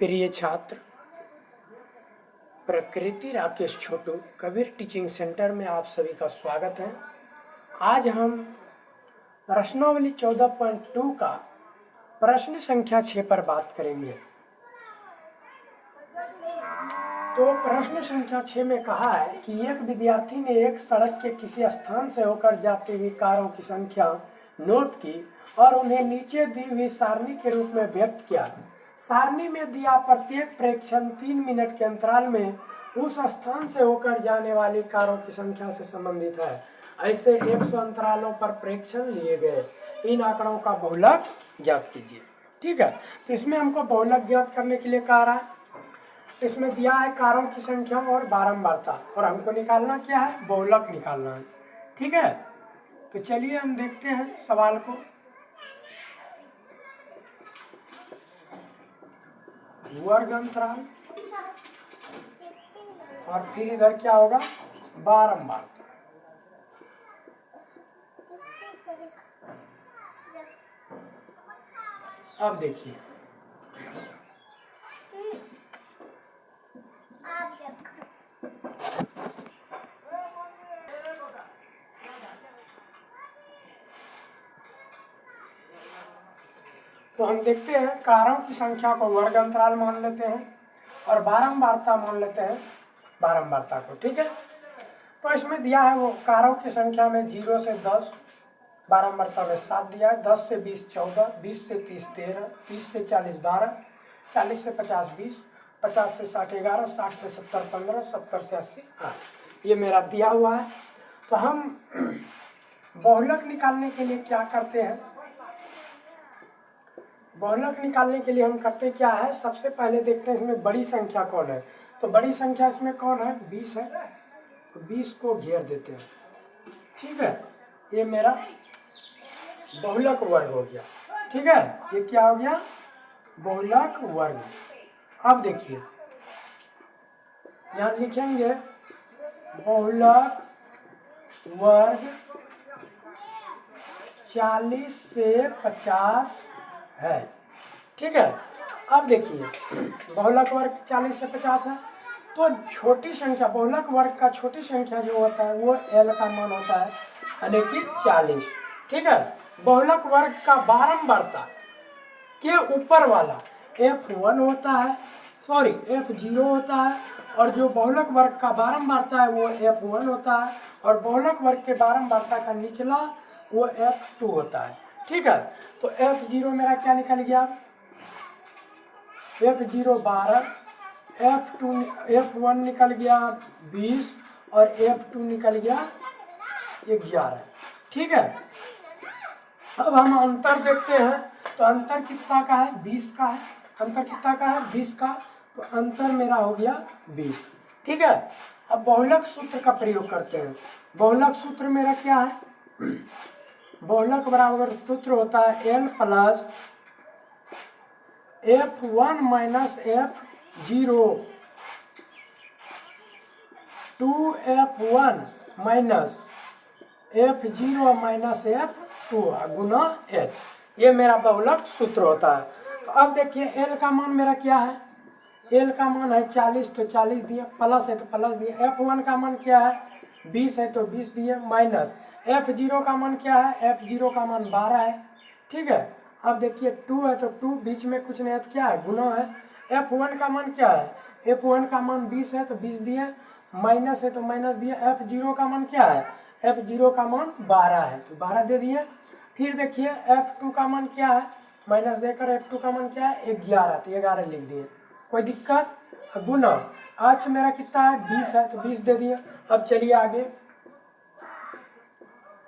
प्रिय छात्र, प्रकृति राकेश छोटू कबीर टीचिंग सेंटर में आप सभी का स्वागत है। आज हम प्रश्नावली 14.2 का प्रश्न संख्या 6 पर बात करेंगे। तो प्रश्न संख्या 6 में कहा है कि एक विद्यार्थी ने एक सड़क के किसी स्थान से होकर जाती हुई कारों की संख्या नोट की और उन्हें नीचे दी हुई सारणी के रूप में व्यक्त किया। सारणी में दिया प्रत्येक प्रेक्षण 3 मिनट के अंतराल में उस स्थान से होकर जाने वाली कारों की संख्या से संबंधित है। ऐसे 100 अंतरालों पर प्रेक्षण लिए गए। इन आंकड़ों का बहुलक ज्ञात कीजिए। ठीक है, तो इसमें हमको बहुलक ज्ञात करने के लिए कहा रहा है। इसमें दिया है कारों की संख्या और बारंबारता, और हमको निकालना क्या है, बहुलक निकालना है। ठीक है, तो चलिए हम देखते हैं सवाल को। वर्ग अंतराल और फिर इधर क्या होगा, बारंबारता। अब देखिए, तो हम देखते हैं कारों की संख्या को वर्ग अंतराल मान लेते हैं और बारंबारता मान लेते हैं बारंबारता को। ठीक है, तो इसमें दिया है वो कारों की संख्या में 0 से 10, बारंबारता में 7 दिया है। 10 से 20 14, 20 से 30 13, 30 से 40 12, 40 से 50 20, 50 से 60 11, 60 से 70 15, 70 से 80 8। ये मेरा दिया हुआ है। तो हम बहुलक निकालने के लिए क्या करते हैं, बहुलक निकालने के लिए हम करते क्या है, सबसे पहले देखते हैं इसमें बड़ी संख्या कौन है। तो बड़ी संख्या इसमें कौन है, 20 है, तो 20 को घेर देते हैं। ठीक है, ये मेरा बहुलक वर्ग हो गया। ठीक है, ये क्या हो गया, बहुलक वर्ग। अब देखिए यहाँ लिखेंगे बहुलक वर्ग 40 से 50 है। ठीक है, अब देखिए बहुलक वर्ग 40 से 50 है, तो छोटी संख्या, बहुलक वर्ग का छोटी संख्या जो होता है वो L का मान होता है, यानी कि 40। ठीक है, बहुलक वर्ग का बारंबारता के ऊपर वाला F1 होता है, सॉरी F0 होता है, और जो बहुलक वर्ग का बारंबारता है वो F1 होता है, और बहुलक वर्ग के बारंबारता का निचला वो F2 होता है। ठीक है, तो F0 मेरा क्या निकल गया, F0 12, F1 निकल गया 20 और F2 निकल गया 11। ठीक है, अब हम अंतर देखते हैं, तो अंतर कितना का है, 20 का है। अंतर कितना का है, 20 का, तो अंतर मेरा हो गया 20। ठीक है, अब बहुलक सूत्र का प्रयोग करते हैं। बहुलक सूत्र मेरा क्या है, बहुलक बराबर सूत्र होता है L plus F1 minus F0 2F1 minus F0 minus F2 गुना H। ये मेरा बहुलक सूत्र होता है। तो अब देखिए L का मान मेरा क्या है, L का मान है 40, तो 40 दिए, प्लस है तो प्लस दिए। F1 का मान क्या है, 20 है तो 20 दिए, माइनस F0 का मान क्या है, F0 का मान 12 है। ठीक है, अब देखिए 2 है तो 2, बीच में कुछ नहीं है तो क्या है, गुना है। F1 का मान क्या है, F1 का मान 20 है तो 20 दिए, माइनस है तो माइनस दिए। F0 का मान क्या है, F0 का मान 12 है तो 12 दे दिए। फिर देखिए F2 का मान क्या है, माइनस देकर F2 का मान क्या है, 11, तो 11 लिख दिए, कोई दिक्कत। गुना आज मेरा कितना है, 20 है तो 20 दे दिए। अब चलिए आगे,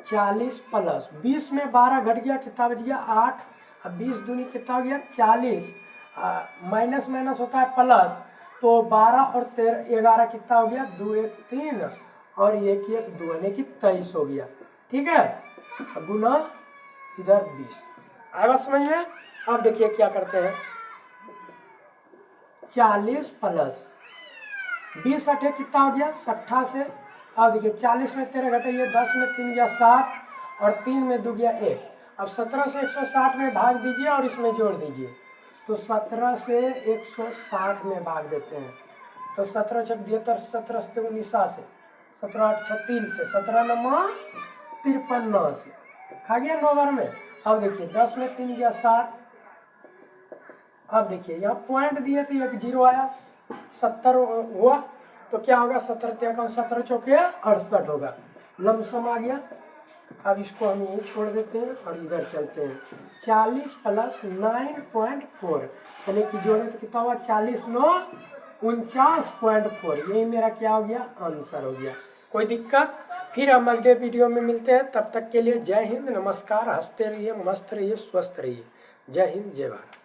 40 प्लस 20 में 12 घट गया, कितना बच गया 8। अब 20 दूनी कितना हो गया 40, माइनस माइनस होता है प्लस, तो 12 और 13 11 कितना हो गया, 2 1 3 और 1 1 2 यानी कि 23 हो गया। ठीक है, गुना इधर 20। आएगा समझ में। अब देखिए क्या करते हैं, 40 प्लस 20 अठे कितना हो गया 60 से। अब देखिए 40 में 13 घटाइए, 10 में 3 गया 7 और 3 में 2 गया 1। अब 17 से 160 में भाग दीजिए और इसमें जोड़ दीजिए, तो 17 से 160 में भाग देते हैं। तो 17 छक 72, 17 से 19 17 8 36 से 17 नमा 53 से खा गया 9 बार में। अब देखिए 10 में 3 गया 7। अब देखिए यहाँ पॉइंट दिए थे, एक जीरो आया, 70 हुआ तो क्या होगा, 17 चौके 68 होगा, लमसम आ गया। अब इसको हम यहीं छोड़ देते हैं और इधर चलते हैं। 40 प्लस 9.4 यानी कि जोड़े तो कितना हुआ, 40 9 49.4, यही मेरा क्या हो गया, आंसर हो गया। कोई दिक्कत? फिर हम अगले वीडियो में मिलते हैं, तब तक के लिए जय हिंद, नमस्कार, हंसते रहिए, मस्त रहिए, स्वस्थ रहिए। जय हिंद, जय भारत।